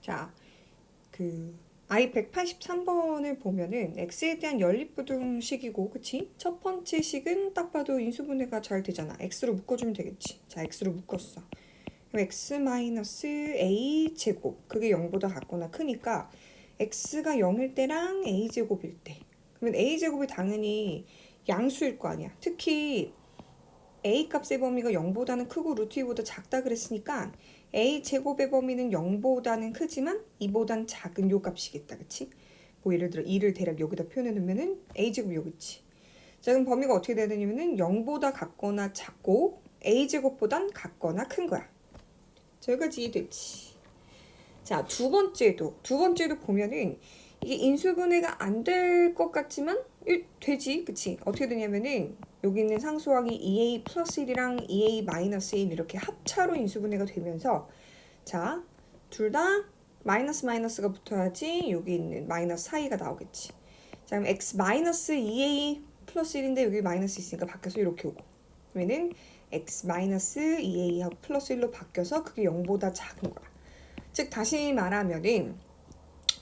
자, I 183번을 보면은 x에 대한 연립부등식이고, 그치? 첫 번째 식은 딱 봐도 인수분해가 잘 되잖아. x로 묶어주면 되겠지. 자, x로 묶었어. 그럼 x 마이너스 a 제곱, 그게 0보다 같거나 크니까 x가 0일 때랑 a 제곱일 때, 그러면 a 제곱이 당연히 양수일 거 아니야. 특히 a 값의 범위가 0보다는 크고 루트 2보다 작다 그랬으니까 a 제곱의 범위는 0보다는 크지만 2보단 작은 요 값이겠다. 그치? 뭐 예를 들어 2를 대략 여기다 표현해 놓으면은 a 제곱 여기 있지. 자, 그럼 범위가 어떻게 돼야 되냐면은 0보다 같거나 작고 a 제곱보단 같거나 큰 거야. 자, 여기까지 이해됐지? 자, 두 번째도 보면은 이게 인수분해가 안 될 것 같지만 되지. 그치? 어떻게 되냐면은 여기 있는 상수항이 2a 플러스 1이랑 2a 마이너스 1 이렇게 합차로 인수분해가 되면서, 자, 둘 다 마이너스 마이너스가 붙어야지 여기 있는 마이너스 사이가 나오겠지. 자, 그럼 x 마이너스 2a 플러스 1인데 여기 마이너스 있으니까 바뀌어서 이렇게 오고, 그러면은 x 마이너스 2a하고 플러스 1로 바뀌어서 그게 0보다 작은 거야. 즉 다시 말하면은,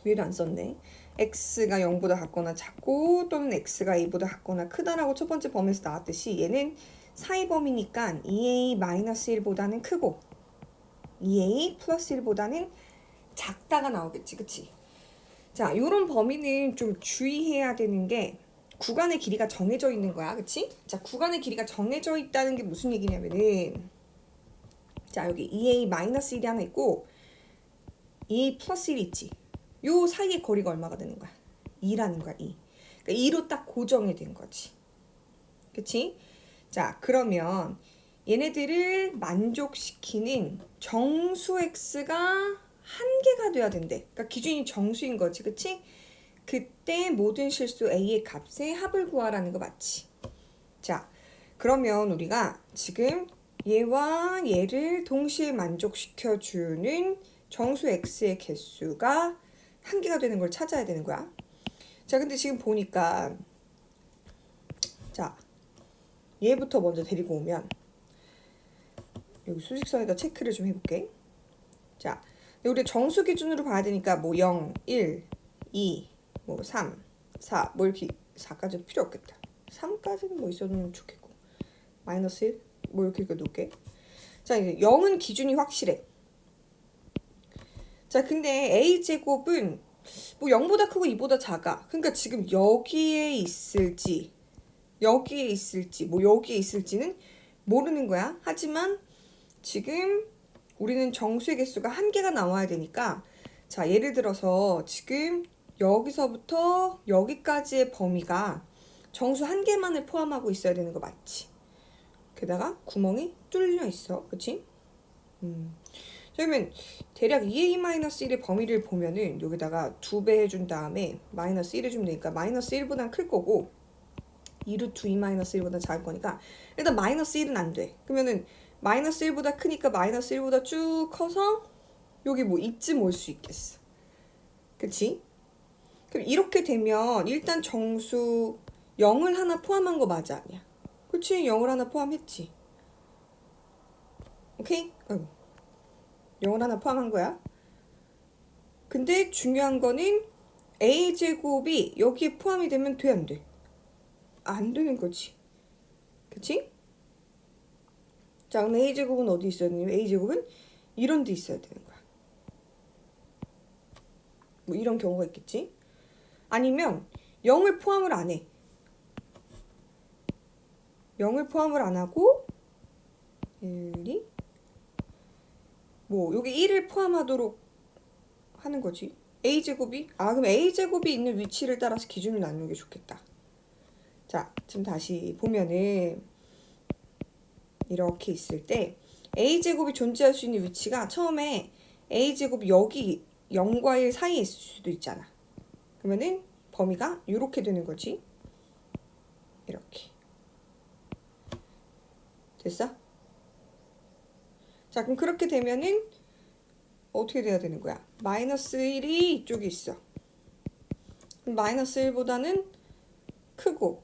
위에도 안 썼네. x가 0보다 같거나 작고 또는 x가 a보다 같거나 크다라고 첫 번째 범위에서 나왔듯이 얘는 사이 범위니까 2a-1보다는 크고 2a 플러스 1보다는 작다가 나오겠지. 그치? 자, 요런 범위는 좀 주의해야 되는 게 구간의 길이가 정해져 있는 거야. 그치? 자, 구간의 길이가 정해져 있다는 게 무슨 얘기냐면은, 자, 여기 2a-1이 하나 있고 2a 플러스 1이 있지. 요 사이의 거리가 얼마가 되는 거야? 2라는 거야, 2. 그러니까 2로 딱 고정이 된 거지. 그치? 자, 그러면 얘네들을 만족시키는 정수 x가 한 개가 돼야 된대. 그러니까 기준이 정수인 거지, 그치? 그때 모든 실수 a의 값의 합을 구하라는 거 맞지? 자, 그러면 우리가 지금 얘와 얘를 동시에 만족시켜주는 정수 x의 개수가 한 개가 되는 걸 찾아야 되는 거야. 자, 근데 지금 보니까, 자, 얘부터 먼저 데리고 오면 여기 수직선에다 체크를 좀 해볼게. 자, 우리 정수 기준으로 봐야 되니까 뭐 0, 1, 2, 뭐 3, 4, 뭐 이렇게 4까지는 필요 없겠다. 3까지는 뭐 있어도 좋겠고, 마이너스 1, 뭐 이렇게 놓을게. 자, 이제 0은 기준이 확실해. 자, 근데 a제곱은 뭐 0보다 크고 2보다 작아. 그러니까 지금 여기에 있을지 뭐 여기에 있을지는 모르는 거야. 하지만 지금 우리는 정수의 개수가 한 개가 나와야 되니까, 자, 예를 들어서 지금 여기서부터 여기까지의 범위가 정수 한 개만을 포함하고 있어야 되는 거 맞지? 게다가 구멍이 뚫려 있어. 그치? 그러면 대략 2a-1의 범위를 보면은 여기다가 2배 해준 다음에 마이너스 1 해주면 되니까 마이너스 1보다 클 거고 2루트 2-1보다 작을 거니까 일단 마이너스 1은 안 돼. 그러면은 마이너스 1보다 크니까 마이너스 1보다 쭉 커서 여기 뭐 이쯤 올 수 있겠어. 그치? 그럼 이렇게 되면 일단 정수 0을 하나 포함한 거 맞아 아니야? 그치? 0을 하나 포함했지. 오케이? 0을 하나 포함한 거야. 근데 중요한 거는 a제곱이 여기에 포함이 되면 돼, 안 돼? 안 되는 거지. 그치? 자, 그럼 a제곱은 어디 있어야 되냐면 a제곱은 이런 데 있어야 되는 거야. 뭐 이런 경우가 있겠지? 아니면 0을 포함을 안 해. 0을 포함을 안 하고 1, 2, 뭐 여기 1을 포함하도록 하는 거지. a제곱이, 그럼 a제곱이 있는 위치를 따라서 기준을 나누는 게 좋겠다. 자, 지금 다시 보면은 이렇게 있을 때 a제곱이 존재할 수 있는 위치가 처음에 a제곱이 여기 0과 1 사이에 있을 수도 있잖아. 그러면은 범위가 이렇게 되는 거지. 이렇게. 됐어? 자, 그럼 그렇게 되면은 어떻게 돼야 되는 거야? 마이너스 1이 이쪽에 있어. 그럼 마이너스 1보다는 크고,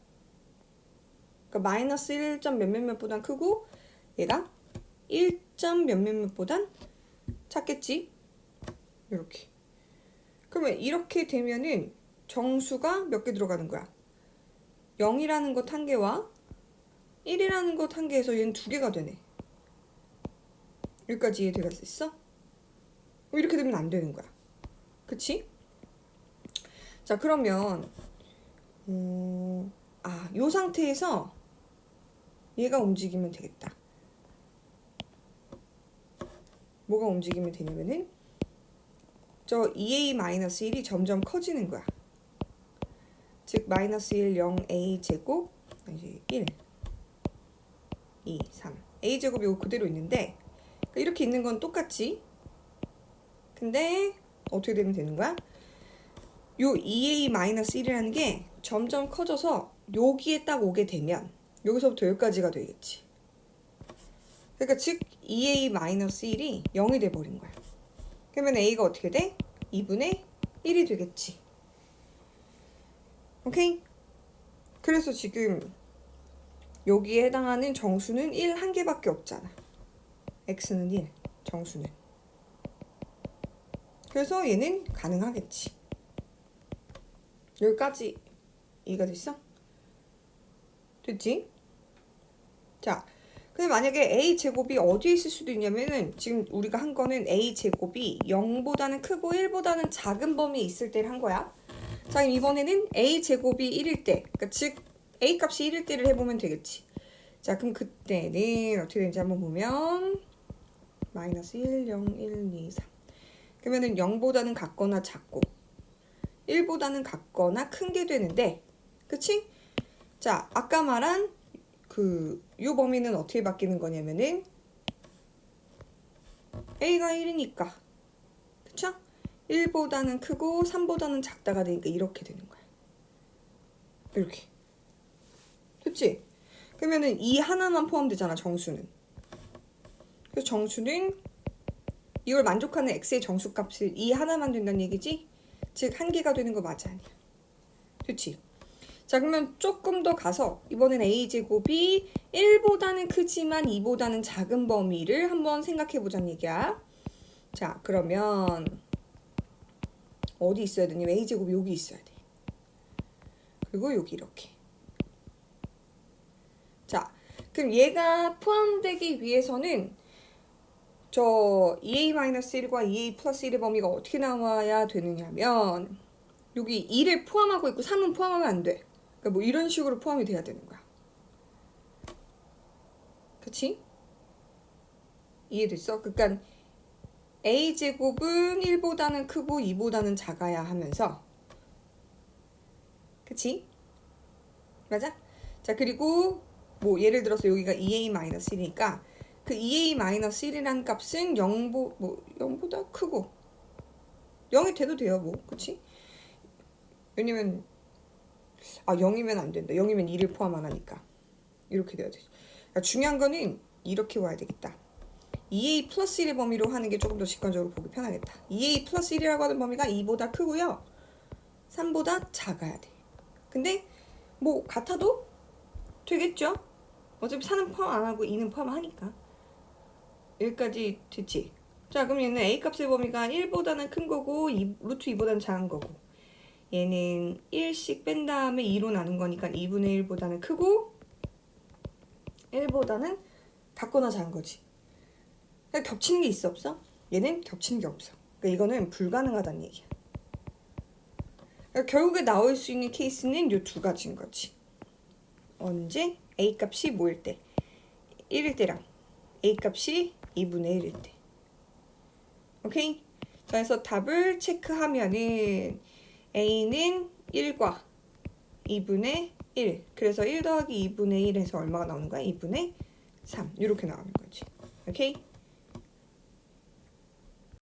그러니까 마이너스 1점 몇몇몇보단 크고 얘가 1점 몇몇몇보단 작겠지? 이렇게. 그러면 이렇게 되면은 정수가 몇 개 들어가는 거야? 0이라는 것 한 개와 1이라는 것 한 개에서 얘는 두 개가 되네. 여기까지 이해될 수 있어? 이렇게 되면 안 되는 거야. 그치? 자, 그러면 요 상태에서 얘가 움직이면 되겠다. 뭐가 움직이면 되냐면은 저 2a-1이 점점 커지는 거야. 즉 마이너스 1, 0a 제곱 이제 1, 2, 3 a 제곱이 그대로 있는데 이렇게 있는 건 똑같지. 근데 어떻게 되면 되는 거야? 요 2a-1이라는 게 점점 커져서 여기에 딱 오게 되면 여기서부터 여기까지가 되겠지. 그러니까 즉 2a-1이 0이 돼버린 거야. 그러면 a가 어떻게 돼? 2분의 1이 되겠지. 오케이? 그래서 지금 여기에 해당하는 정수는 1 한 개밖에 없잖아. x는 1, 정수는. 그래서 얘는 가능하겠지. 여기까지 이해가 됐어? 됐지? 자, 근데 만약에 a제곱이 어디에 있을 수도 있냐면은 지금 우리가 한 거는 a제곱이 0보다는 크고 1보다는 작은 범위에 있을 때를 한 거야. 자, 그럼 이번에는 a제곱이 1일 때, 그러니까 즉 a 값이 1일 때를 해보면 되겠지. 자, 그럼 그때는 어떻게 되는지 한번 보면 마이너스 1, 0, 1, 2, 3 그러면은 0보다는 같거나 작고 1보다는 같거나 큰 게 되는데, 그치? 자, 아까 말한 요 범위는 어떻게 바뀌는 거냐면은 a가 1이니까, 그쵸? 1보다는 크고 3보다는 작다가 되니까 이렇게 되는 거야. 이렇게. 됐지? 그러면은 이 하나만 포함되잖아, 정수는. 그래서 정수는 이걸 만족하는 x의 정수값을 이 하나만 된다는 얘기지? 즉, 한 개가 되는 거 맞아, 아니야? 됐지? 자, 그러면 조금 더 가서 이번엔 a제곱이 1보다는 크지만 2보다는 작은 범위를 한번 생각해 보자는 얘기야. 자, 그러면 어디 있어야 되냐면 a제곱이 여기 있어야 돼. 그리고 여기 이렇게. 자, 그럼 얘가 포함되기 위해서는 저 2a-1과 2a 플러스 1의 범위가 어떻게 나와야 되느냐면 여기 2를 포함하고 있고 3은 포함하면 안 돼. 그러니까 뭐 이런 식으로 포함이 돼야 되는 거야. 그치? 이해됐어? 그러니까 a제곱은 1보다는 크고 2보다는 작아야 하면서, 그치? 맞아? 자, 그리고 뭐 예를 들어서 여기가 2a-1이니까 그 2a-1이라는 값은 0보다 크고 0이 돼도 돼요, 뭐. 그치? 왜냐면 0이면 안 된다. 0이면 2를 포함 안 하니까. 이렇게 돼야 돼. 그러니까 중요한 거는 이렇게 와야 되겠다. 2a 플러스 1의 범위로 하는 게 조금 더 직관적으로 보기 편하겠다. 2a 플러스 1이라고 하는 범위가 2보다 크고요. 3보다 작아야 돼. 근데 뭐 같아도 되겠죠? 어차피 4는 포함 안 하고 2는 포함하니까. 여기까지 됐지? 자, 그럼 얘는 a 값의 범위가 1보다는 큰 거고 루트 2보다는 작은 거고, 얘는 1씩 뺀 다음에 2로 나눈 거니까 2분의 1보다는 크고 1보다는 같거나 작은 거지. 그러니까 겹치는 게 있어, 없어? 얘는 겹치는 게 없어. 그러니까 이거는 불가능하다는 얘기야. 그러니까 결국에 나올 수 있는 케이스는 요 두 가지인 거지. 언제? a 값이 뭐일 때? 1일 때랑 a 값이 2분의 1일 때. 오케이? 자, 그래서 답을 체크하면은 a는 1과 2분의 1. 그래서 1 더하기 2분의 1에서 얼마가 나오는 거야? 2분의 3. 이렇게 나오는 거지. 오케이?